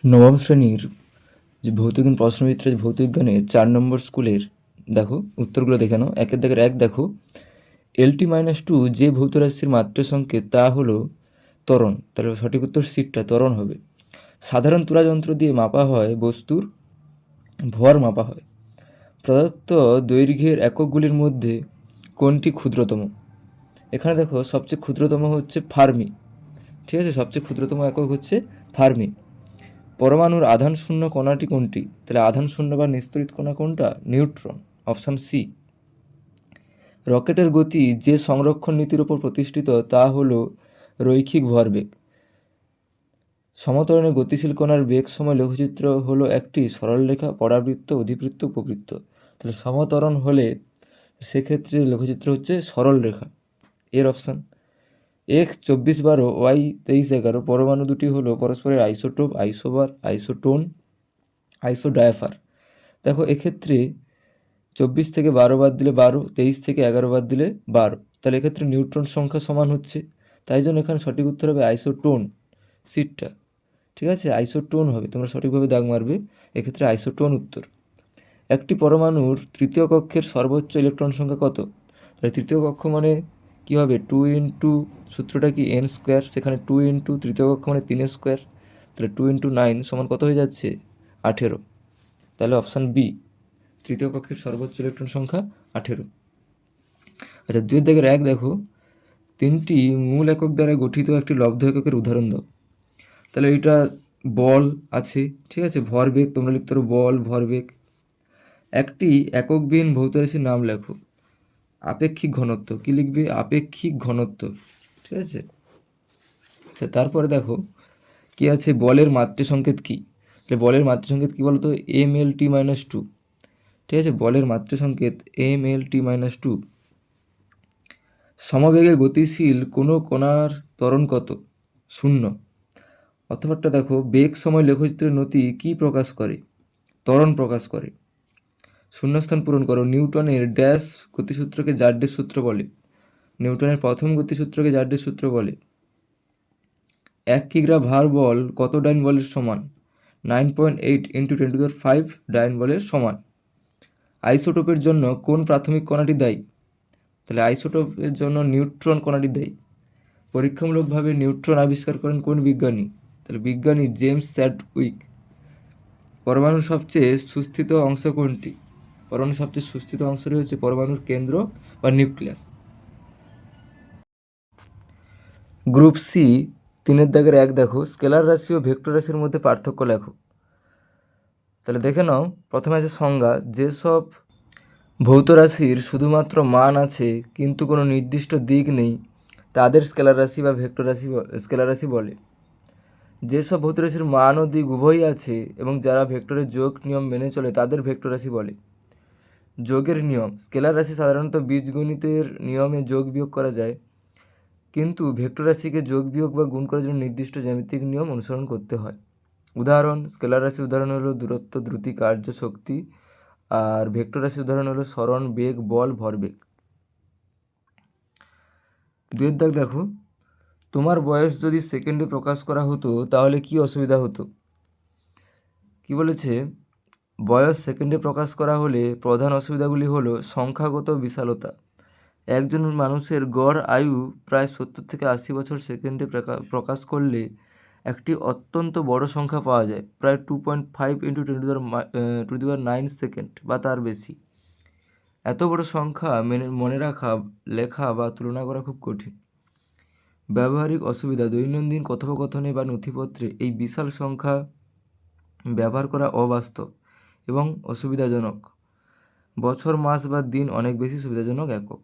নবম শ্রেণীর যে ভৌতবিজ্ঞান প্রশ্নবিত্র ভৌতবিজ্ঞানের 4 নম্বর স্কুলের দেখো উত্তরগুলো দেখে নাও। একের দাগের এক দেখো, LT-2 যে ভৌত রাশির মাত্রা সংকেত তা হলো ত্বরণ। তাহলে সঠিক উত্তর সিটটা ত্বরণ হবে। সাধারণ তুলা যন্ত্র দিয়ে মাপা হয় বস্তুর ভর মাপা হয়। প্রদত্ত দৈর্ঘ্যের এককগুলির মধ্যে কোনটি ক্ষুদ্রতম? এখানে দেখো সবচেয়ে ক্ষুদ্রতম হচ্ছে ফার্মি। ঠিক আছে, সবচেয়ে ক্ষুদ্রতম একক হচ্ছে ফার্মি। পরমাণুর আধান শূন্য কণাটি কোনটি? তাহলে আধান শূন্য বা নিস্তড়িত কণা কোনটা? Neutron, option C. রকেটের গতি যে সংরক্ষণ নীতির উপর প্রতিষ্ঠিত তা হলো রৈখিক ভরবেগ। সমতরণে গতিশীল কণার বেগ সময় লেখচিত্র হলো একটি সরলরেখা, পরাবৃত্ত, অধিবৃত্ত, উপবৃত্ত। তাহলে সমতরণ হলে সেক্ষেত্রে লেখচিত্র হচ্ছে সরলরেখা, এর অপশান। X2412 Y2311 পরমাণু দুটি হলো পরস্পরের আইসোটোপ, আইসোবার, আইসোটোন, আইসোডায়াফার। দেখো এক্ষেত্রে 24 থেকে 12 বাদ দিলে 12, 23 থেকে 11 বাদ দিলে 12। তাহলে এক্ষেত্রে নিউট্রন সংখ্যা সমান হচ্ছে, তাই জন্য এখানে সঠিক উত্তর হবে আইসোটোন, সিটটা। ঠিক আছে, আইসোটোন হবে, তোমরা সঠিকভাবে দাগ মারবে, এক্ষেত্রে আইসোটোন উত্তর। একটি পরমাণুর তৃতীয় কক্ষের সর্বোচ্চ ইলেকট্রন সংখ্যা কত? তাহলে তৃতীয় কক্ষ মানে কী হবে? 2 ইন্টু সূত্রটা কি n স্কোয়ার, সেখানে 2 ইন্টু তৃতীয় কক্ষ মানে 3 স্কোয়ার, তাহলে 2 ইন্টু 9 সমান কত হয়ে যাচ্ছে? 18। তাহলে অপশান বি, তৃতীয় কক্ষের সর্বোচ্চ ইলেকট্রন সংখ্যা 18। আচ্ছা, 2 দাগের 1 দেখো, 3টি মূল একক দ্বারা গঠিত একটি লব্ধ এককের উদাহরণ দাও। তাহলে এটা বল আছে, ঠিক আছে, ভরবেগ তোমরা লিখতে পারো বল, ভরবেগ। একটি এককবিহীন ভৌত রাশির নাম লেখো। আপেক্ষিক ঘনত্ব, কি লিখবে? আপেক্ষিক ঘনত্ব, ঠিক আছে। আচ্ছা, তারপরে দেখো কি আছে, বলের মাত্রা সংকেত কি? তাহলে বলের মাত্রা সংকেত কি বলতো? MLT-2। ঠিক আছে, বলের মাত্রা সংকেত MLT-2। সমবেগে গতিশীল কোনো কণার ত্বরণ কত? 0। অথবাটা দেখো, বেগ সময় লেখচিত্রের নতি কি প্রকাশ করে? ত্বরণ প্রকাশ করে। শূন্যস্থান পূরণ করো। নিউটনের ড্যাশ গতিসূত্রকে জার্ডের সূত্র বলে? নিউটনের প্রথম গতিসূত্রকে জার্ডের সূত্র বলে। 1 কিগ্রা ভার বল কত ডাইন বলের সমান? 9.8 ইন্টু 10⁵ ডাইন বলের সমান। আইসোটোপের জন্য কোন প্রাথমিক কণাটি দায়ী? তাহলে আইসোটোপের জন্য নিউট্রন কণাটি দায়ী। পরীক্ষামূলকভাবে নিউট্রন আবিষ্কার করেন কোন বিজ্ঞানী? তাহলে বিজ্ঞানী জেমস চ্যাডউইক। পরমাণুর সবচেয়ে সুস্থিত অংশ কোনটি? পরমাণুর সবচেয়ে সুস্থিত অংশটি হচ্ছে পরমাণুর কেন্দ্র বা নিউক্লিয়াস। গ্রুপ সি 3 দাগের 1 দেখো, স্কেলার রাশি ও ভেক্টর রাশির মধ্যে পার্থক্য লেখো। তাহলে দেখে নাও, প্রথমে আছে সংজ্ঞা। যেসব ভৌত রাশির শুধুমাত্র মান আছে কিন্তু কোনো নির্দিষ্ট দিক নেই তাদের স্কেলার রাশি বা ভেক্টর রাশি স্কেলার রাশি বলে। যেসব ভৌত রাশির মান ও দিক উভয়ই আছে এবং যারা ভেক্টরের যোগ নিয়ম মেনে চলে তাদের ভেক্টর রাশি বলে। যোগের নিয়ম, স্কেলার রাশি সাধারণত বীজগণিতের নিয়মে যোগ বিয়োগ করা যায়, কিন্তু ভেক্টর রাশিকে যোগ বিয়োগ বা গুণ করার জন্য নির্দিষ্ট জ্যামিতিক নিয়ম অনুসরণ করতে হয়। উদাহরণ, স্কেলার রাশির উদাহরণ হলো দূরত্ব, দ্রুতি, কার্য, শক্তি। আর ভেক্টর রাশির উদাহরণ হলো সরণ, বেগ, বল, ভরবেগ। 2 দাগ দেখো, তোমার বয়স যদি সেকেন্ডে প্রকাশ করা হতো তাহলে কি অসুবিধা হতো? কি বলেছে? বয়স সেকেন্ডে প্রকাশ করা হলে প্রধান অসুবিধাগুলি হলো সংখ্যাগত বিশালতা। একজন মানুষের গড় আয়ু প্রায় 70 থেকে 80 বছর সেকেন্ডে প্রকাশ করলে একটি অত্যন্ত বড় সংখ্যা পাওয়া যায়, প্রায় 2.5 ইন্টু 10⁹ সেকেন্ড বা তার বেশি। এত বড় সংখ্যা মনে রাখা, লেখা বা তুলনা করা খুব কঠিন। ব্যবহারিক অসুবিধা, দৈনন্দিন কথোপকথনে বা নথিপত্রে এই বিশাল সংখ্যা ব্যবহার করা অবাস্তব এবং অসুবিধাজনক। বছর, মাস বা দিন অনেক বেশি সুবিধাজনক একক।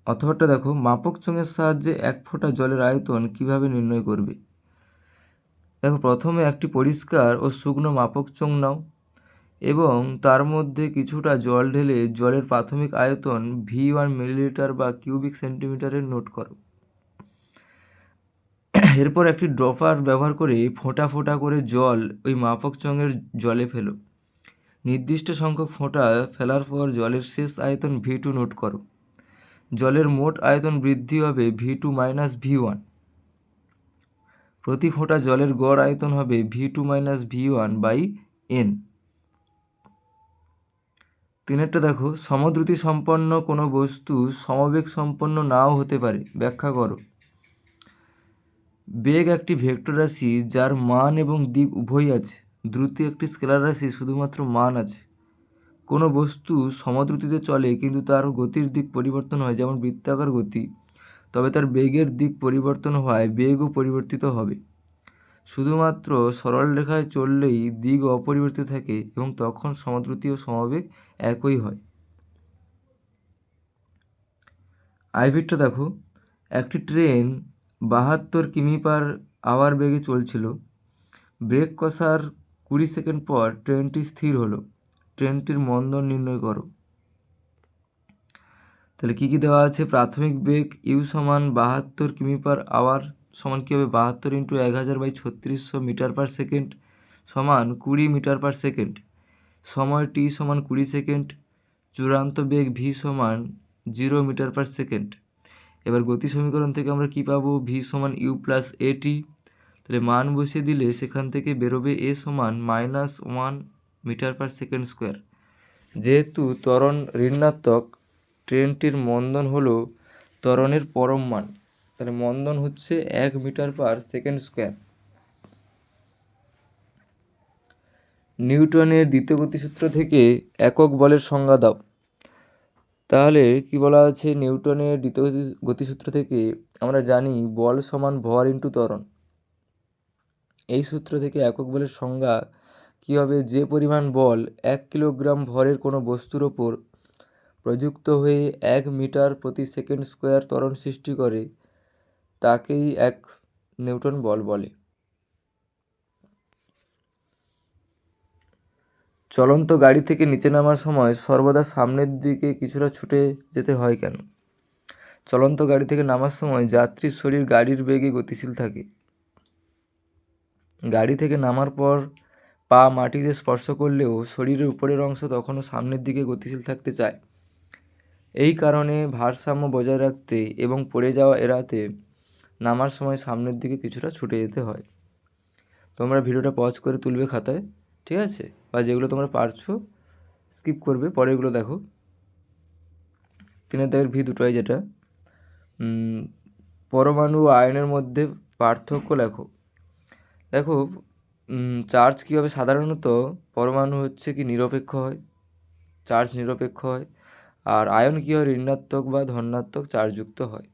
অথবাটা দেখো, মাপক চোঙের সাহায্যে 1 ফোঁটা জলের আয়তন কিভাবে নির্ণয় করবে? দেখো, প্রথমে একটি পরিষ্কার ও শুকনো মাপক চোঙ নাও এবং তার মধ্যে কিছুটা জল ঢেলে জলের প্রাথমিক আয়তন V1 মিলিলিটার বা কিউবিক সেন্টিমিটারের নোট করো। এরপর একটি ড্রপার ব্যবহার করে ফোঁটা ফোঁটা করে জল ওই মাপক চোঙের জলে ফেলো। নির্দিষ্ট সংখ্যক ফোঁটা ফেলার পর জলের শেষ আয়তন V2 নোট করো। জলের মোট আয়তন বৃদ্ধি হবে V2 - V1। প্রতি ফোঁটা জলের গড় আয়তন হবে V2 - V1/N। তিনেরটা দেখো, সমদ্রুতি সম্পন্ন কোনো বস্তু সমবেগ সম্পন্ন নাও হতে পারে, ব্যাখ্যা করো। বেগ একটি ভেক্টর রাশি যার মান এবং দিক উভয়ই আছে। দ্রুতি একটি স্কেলার রাশি, শুধুমাত্র মান আছে। কোনো বস্তু সমদ্রুতিতে চলে কিন্তু তার গতির দিক পরিবর্তন হয়, যেমন বৃত্তাকার গতি, তবে তার বেগের দিক পরিবর্তন হওয়ায় বেগও পরিবর্তিত হবে। শুধুমাত্র সরল রেখায় চললেই দিক অপরিবর্তিত থাকে এবং তখন সমদ্রুতি ও সমবেগ একই হয়। আইভিরটা দেখো, একটি ট্রেন 72 কিমি/আওয়ার বেগে চলছিল। ব্রেক কষার 20 সেকেন্ড পর ট্রেনটি স্থির হলো। ট্রেনটির মন্দন নির্ণয় করো। তাহলে কী কী দেওয়া আছে? প্রাথমিক বেগ ইউ সমান 72 কিমি/আওয়ার সমান কী হবে? 72 × 1000/3600 মিটার/সেকেন্ড সমান 20 মিটার/সেকেন্ড। সময় টি সমান 20 সেকেন্ড। চূড়ান্ত বেগ ভি সমান 0 মিটার/সেকেন্ড। এবার গতি সমীকরণ থেকে আমরা কী পাবো? ভি সমান ইউ প্লাস এটি। তাহলে মান বসিয়ে দিলে সেখান থেকে বেরোবে এ সমান -1 মিটার/সেকেন্ড স্কোয়ার। যেহেতু ত্বরণ ঋণাত্মক, ট্রেনটির মন্দন হলো ত্বরণের পরম মান। তাহলে মন্দন হচ্ছে 1 মিটার/সেকেন্ড স্কোয়ার। নিউটনের দ্বিতীয় গতিসূত্র থেকে একক বলের সংজ্ঞা দাও। তাহলে কি বলা আছে? নিউটনের দ্বিতীয় গতিসূত্র থেকে আমরা জানি বল সমান ভর ইন্টু ত্বরণ। এই সূত্র থেকে একক বলের সংজ্ঞা কী হবে? যে পরিমাণ বল 1 কিলোগ্রাম ভরের কোনো বস্তুর ওপর প্রযুক্ত হয়ে 1 মিটার/সেকেন্ড স্কোয়ার ত্বরণ সৃষ্টি করে তাকেই 1 নিউটন বল বলে। চলন্ত গাড়ি থেকে নিচে নামার সময় সর্বদা সামনের দিকে কিছুটা ছুটে যেতে হয় কেন? চলন্ত গাড়ি থেকে নামার সময় যাত্রীর শরীর গাড়ির বেগে গতিশীল থাকে। গাড়ি থেকে নামার পর পা মাটিতে স্পর্শ করলেও শরীরের উপরের অংশ তখনও সামনের দিকে গতিশীল থাকতে চায়। এই কারণে ভারসাম্য বজায় রাখতে এবং পড়ে যাওয়া এড়াতে নামার সময় সামনের দিকে কিছুটা ছুটে যেতে হয়। তোমরা ভিডিওটা পজ করে তুলবে খাতায়, ঠিক আছে? বা যেগুলো তোমরা পারছো স্কিপ করবে, পরেরগুলো দেখো। 3 দাগের ভি দুটোই, যেটা পরমাণু ও আয়নের মধ্যে পার্থক্য লেখো। দেখো, চার্জ কীভাবে সাধারণত পরমাণু হচ্ছে কি নিরপেক্ষ হয়, চার্জ নিরপেক্ষ হয়, আর আয়ন কীভাবে ঋণাত্মক বা ধনাত্মক চার্জযুক্ত হয়।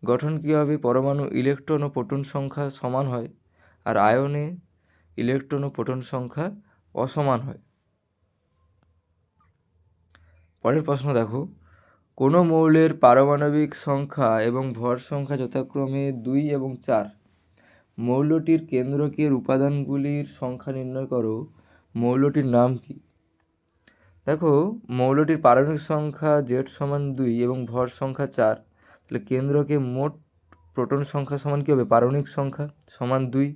গঠন কীভাবে? পরমাণু ইলেকট্রন ও প্রোটন সংখ্যা সমান হয় আর আয়নে ইলেকট্রন ও প্রোটন সংখ্যা অসমান হয়। পরের প্রশ্ন দেখো, কোনো মৌলের পারমাণবিক সংখ্যা এবং ভর সংখ্যা যথাক্রমে 2 এবং 4। মৌলটির কেন্দ্রকের উপাদানগুলির সংখ্যা নির্ণয় করো। মৌলটির নাম কি? দেখো, মৌলটির পারমাণবিক সংখ্যা Z সমান 2 এবং ভর সংখ্যা 4। তাহলে কেন্দ্রকে মোট প্রোটন সংখ্যা সমান কী হবে? পারমাণবিক সংখ্যা সমান 2।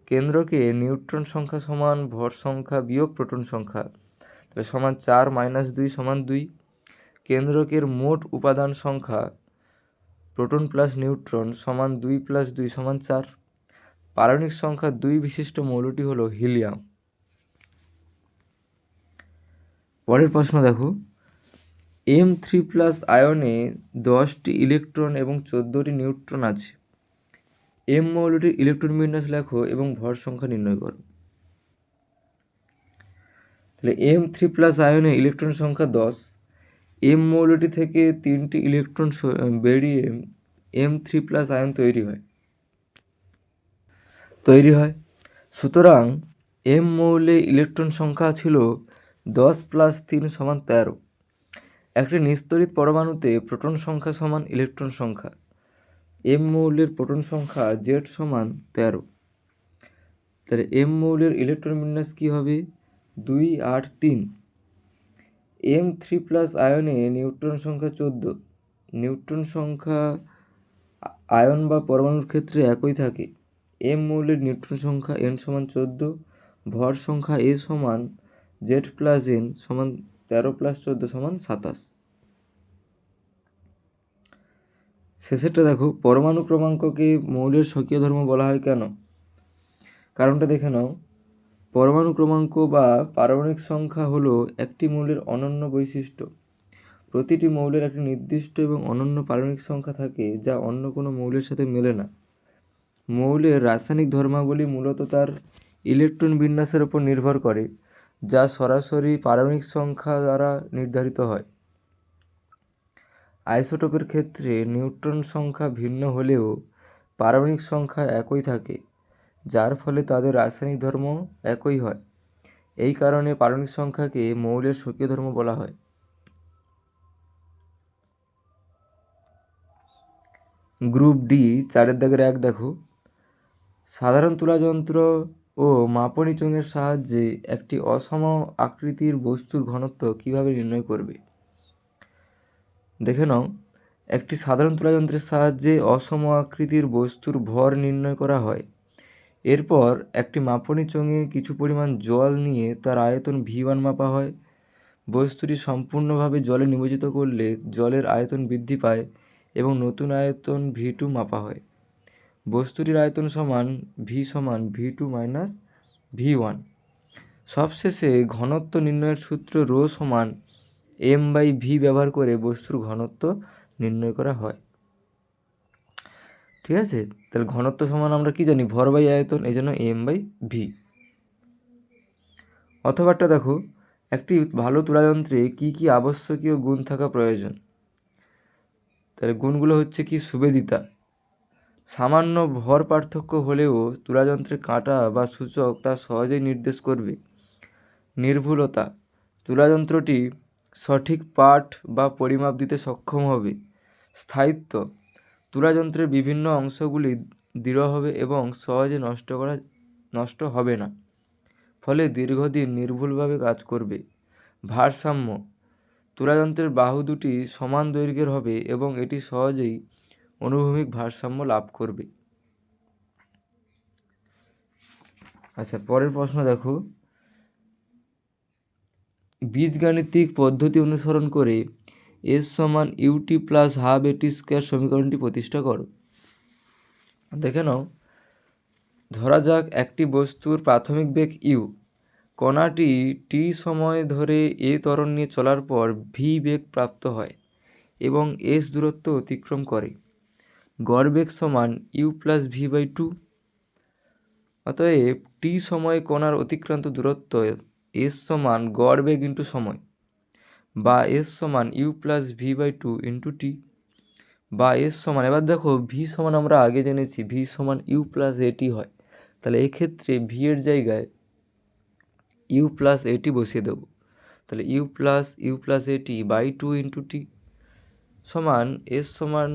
কেন্দ্রকে নিউট্রন সংখ্যা সমান ভর সংখ্যা বিয়োগ প্রোটন সংখ্যা, তাহলে সমান 4 - 2 সমান 2। কেন্দ্রকের মোট উপাদান সংখ্যা প্রোটন প্লাস নিউট্রন সমান 2 + 2 সমান 4। পারমাণবিক সংখ্যা 2 বিশিষ্ট মৌলটি হলো হিলিয়াম। পরের প্রশ্ন দেখো, M3+ আয়নে 10টি ইলেকট্রন এবং 14টি নিউট্রন আছে। M মৌলটির ইলেকট্রন বিন্যাস লেখো এবং ভর সংখ্যা নির্ণয় করো। তাহলে M3+ আয়নে ইলেকট্রন সংখ্যা 10। M মৌলটি থেকে 3টি ইলেকট্রন বেরিয়ে M3+ আয়ন তৈরি হয়। সুতরাং M মৌলে ইলেকট্রন সংখ্যা ছিল 10 + 3 সমান 13। একটি নিস্তড়িত পরমাণুতে প্রোটন সংখ্যা সমান ইলেকট্রন সংখ্যা। M মৌলের প্রোটন সংখ্যা Z সমান 13। তাহলে M মৌলের ইলেকট্রন বিন্যাস কী হবে? 2 8 3। M3+ আয়নে নিউট্রন সংখ্যা 14। নিউট্রন সংখ্যা আয়ন বা পরমাণুর ক্ষেত্রে একই থাকে। M মৌলের নিউট্রন সংখ্যা N সমান 14, ভর সংখ্যা A সমান Z + N সমান 13 + 14 সমান 27। শেষেরটা দেখো, পরমাণু ক্রমাঙ্ককে মৌলের স্বকীয় ধর্ম বলা হয় কেন? কারণটা দেখে নাও। পরমাণু ক্রমাঙ্ক বা পারমাণবিক সংখ্যা হলো একটি মৌলের অনন্য বৈশিষ্ট্য। প্রতিটি মৌলের একটি নির্দিষ্ট এবং অনন্য পারমাণবিক সংখ্যা থাকে যা অন্য কোনো মৌলের সাথে মেলে না। মৌলের রাসায়নিক ধর্মাবলী মূলত তার ইলেকট্রন বিন্যাসের উপর নির্ভর করে, যা সরাসরি পারমাণবিক সংখ্যা দ্বারা নির্ধারিত হয়। আইসোটোপের ক্ষেত্রে নিউট্রন সংখ্যা ভিন্ন হলেও পারমাণবিক সংখ্যা একই থাকে, যার ফলে তাদের রাসায়নিক ধর্ম একই হয়। এই কারণে পারমাণবিক সংখ্যাকে মৌলের স্বকীয় ধর্ম বলা হয়। গ্রুপ ডি 4-1 দেখো, সাধারণ তুলাযন্ত্র ও মাপনী চোঙের সাহায্যে একটি অসম আকৃতির বস্তুর ঘনত্ব কিভাবে নির্ণয় করবে? দেখে নাও, একটি সাধারণ তুলাযন্ত্রের সাহায্যে অসম আকৃতির বস্তুর ভর নির্ণয় করা হয়। এরপর একটি মাপনী চোঙে কিছু পরিমাণ জল নিয়ে তার আয়তন V1 মাপা হয়। বস্তুটি সম্পূর্ণভাবে জলে নিমজ্জিত করলে জলের আয়তন বৃদ্ধি পায় এবং নতুন আয়তন V2 মাপা হয়। বস্তুটির আয়তন সমান V2 মাইনাস V1। সবশেষে ঘনত্ব নির্ণয়ের সূত্র রো সমান m/v ব্যবহার করে বস্তুর ঘনত্ব নির্ণয় করা হয়। ঠিক আছে, তাহলে ঘনত্ব সমান আমরা কি জানি, ভর বাই আয়তন, এই জন্য m/v। অথবাটা দেখো, একটি ভালো তুলাযন্ত্রে কি কি আবশ্যকীয় গুণ থাকা প্রয়োজন? তাহলে গুণগুলো হচ্ছে কি, সুবেদিতা, সামান্য ভর পার্থক্য হলেও তুলাযন্ত্রের কাঁটা বা সূচক তা সহজেই নির্দেশ করবে। নির্ভুলতা, তুলাযন্ত্রটি সঠিক পাঠ বা পরিমাপ দিতে সক্ষম হবে। স্থায়িত্ব, তুলাযন্ত্রের বিভিন্ন অংশগুলি দৃঢ় হবে এবং সহজে নষ্ট হবে না, ফলে দীর্ঘদিন নির্ভুলভাবে কাজ করবে। ভারসাম্য, তুলাযন্ত্রের বাহু দুটি সমান দৈর্ঘ্যের হবে এবং এটি সহজেই অনুভূমিক ভারসাম্য লাভ করবে। আচ্ছা, পরের প্রশ্ন দেখো, বীজগাণিতিক পদ্ধতি অনুসরণ করে S সমান ut plus half at square সমীকরণটি প্রতিষ্ঠা করো। দেখে নাও, ধরা যাক একটি বস্তুর প্রাথমিক বেগ u, কণাটি t সময় ধরে a ত্বরণ নিয়ে চলার পর v বেগ প্রাপ্ত হয় এবং s দূরত্ব অতিক্রম করে। গড় বেগ সমান u প্লাস v/2। অতএব t সময়ে কণার অতিক্রান্ত দূরত্ব s সমান গড় বেগ ইন্টু সময়, বা s সমান u plus v/2 into t, বা s সমান, এবার দেখো v সমান আমরা আগে জেনেছি v সমান u প্লাস at হয়, তাহলে এক্ষেত্রে v এর জায়গায় u প্লাস at বসিয়ে দেবো। তাহলে u plus at by 2 into t সমান s সমান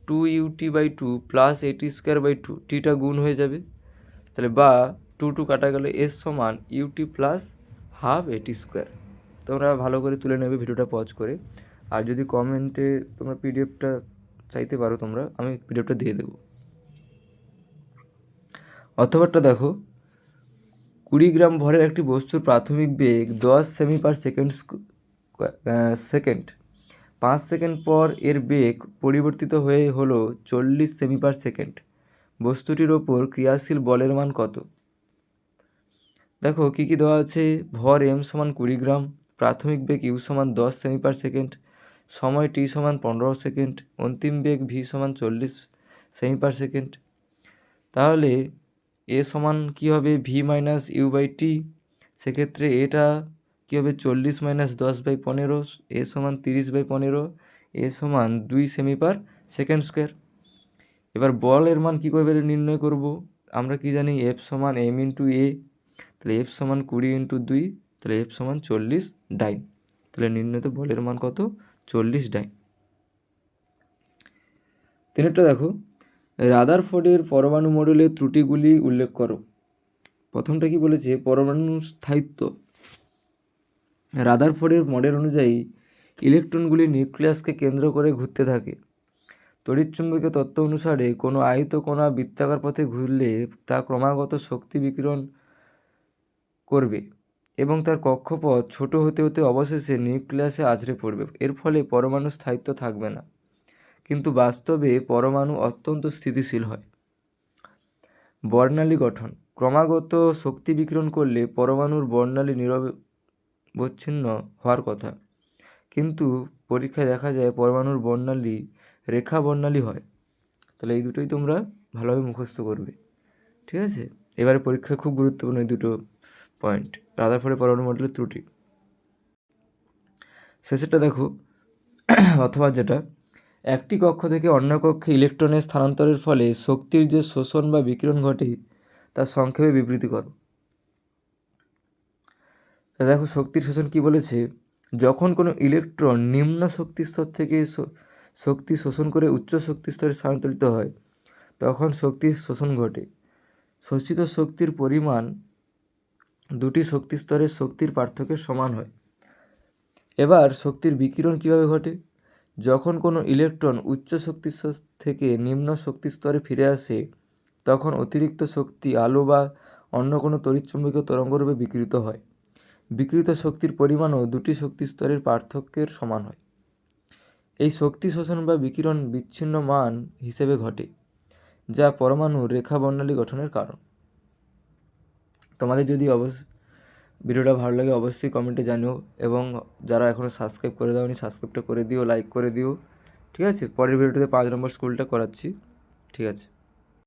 2ut/2 plus at square by 2, টিটা গুণ হয়ে যাবে, তাহলে বা 2 কাটা গেলে s সমান ut plus half at square. তোমরা ভালো করে তুলে নেবে ভিডিওটা পজ করে, আর যদি কমেন্টে তোমরা পিডিএফটা চাইতে পারো তোমরা, আমি পিডিএফটা দিয়ে দেবো। অথবাটা দেখো, 20 গ্রাম ভরের একটি বস্তুর প্রাথমিক বেগ 10 সেমি পার সেকেন্ড। 5 সেকেন্ড পর এর বেগ পরিবর্তিত হয়ে হলো 40 সেমি পার সেকেন্ড। বস্তুটির ওপর ক্রিয়াশীল বলের মান কত? দেখো কী কী দেওয়া আছে, ভর m সমান 20 গ্রাম, প্রাথমিক বেগ u সমান 10 সেমি পার সেকেন্ড, সময় t সমান 15 সেকেন্ড, অন্তিম বেগ v সমান 40 সেমি পার সেকেন্ড। তাহলে a সমান কী হবে, v মাইনাস u/t, সেক্ষেত্রে এটা কী হবে, 40 মাইনাস 10/15, a সমান 30/15, a সমান 2 সেমি পার সেকেন্ড স্কোয়ার। এবার বলের মান কী করে নির্ণয় করব, আমরা কি জানি, f সমান m ইন্টু a, তাহলে f সমান 20 ইন্টু 2, তাহলে f সমান 40 ডাইন। তাহলে নির্ণয়ত বলের মান কত, 40 ডাইন। তিনেরটা দেখো, রাদারফোর্ডের পরমাণু মডেলের ত্রুটিগুলি উল্লেখ করো। প্রথমটা কি বলেছে, পরমাণু স্থায়িত্ব। রাদারফোর্ডের মডেল অনুযায়ী ইলেকট্রনগুলি নিউক্লিয়াসকে কেন্দ্র করে ঘুরতে থাকে। তড়িৎচুম্বকীয় তত্ত্ব অনুসারে কোনো আয়ত কণা বৃত্তাকার পথে ঘুরলে তা ক্রমাগত শক্তি বিকিরণ করবে এবং তার কক্ষপথ ছোট হতে হতে অবশেষে নিউক্লিয়াসে আছড়ে পড়বে। এর ফলে পরমাণু স্থায়িত্ব থাকবে না। কিন্তু বাস্তবে পরমাণু অত্যন্ত স্থিতিশীল হয়। বর্ণালী গঠন। ক্রমাগত শক্তি বিকিরণ করলে পরমাণুর বর্ণালী নিরবচ্ছিন্ন হওয়ার কথা, কিন্তু পরীক্ষায় দেখা যায় পরমাণুর বর্ণালী রেখা বর্ণালী হয়। তাহলে এই দুটোই তোমরা ভালোভাবে মুখস্থ করবে, ঠিক আছে? এবারে পরীক্ষায় খুব গুরুত্বপূর্ণ এই দুটো পয়েন্ট, রাদারফোর্ডের পরমাণু মডেলের ত্রুটি। শেষেরটা দেখো, অথবা যেটা, একটি কক্ষ থেকে অন্য কক্ষে ইলেকট্রনের স্থানান্তরের ফলে শক্তির যে শোষণ বা বিকিরণ ঘটে তার সংক্ষেপে বিবৃতি করো। দেখো শক্তির শোষণ কি বলেছে, যখন কোনো ইলেকট্রন নিম্ন শক্তি স্তর থেকে শক্তি শোষণ করে উচ্চ শক্তি স্তরে স্থানান্তরিত হয় তখন শক্তির শোষণ ঘটে। শোষিত শক্তির পরিমাণ দুটি শক্তি স্তরের শক্তির পার্থক্যের সমান হয়। এবার শক্তির বিকিরণ কিভাবে ঘটে, যখন কোনো ইলেকট্রন উচ্চ শক্তি স্তর থেকে নিম্ন শক্তি স্তরে ফিরে আসে তখন অতিরিক্ত শক্তি আলো বা অন্য কোনো তড়িৎচুম্বকীয় তরঙ্গরূপে বিকিরিত হয়। বিকিরিত শক্তির পরিমাণও দুটি শক্তি স্তরের পার্থক্যের সমান হয়। এই শক্তি শোষণ বা বিকিরণ বিচ্ছিন্ন মান হিসেবে ঘটে, যা পরমাণুর রেখা বর্ণালী গঠনের কারণ। তোমাদের যদি ভিডিওটা ভালো লাগে অবশ্যই কমেন্টে জানিও, এবং যারা এখনও সাবস্ক্রাইব করে দাওনি সাবস্ক্রাইবটা করে দিও, লাইক করে দিও, ঠিক আছে? পরের ভিডিওতে 5 নম্বর স্কুলটা করাচ্ছি, ঠিক আছে?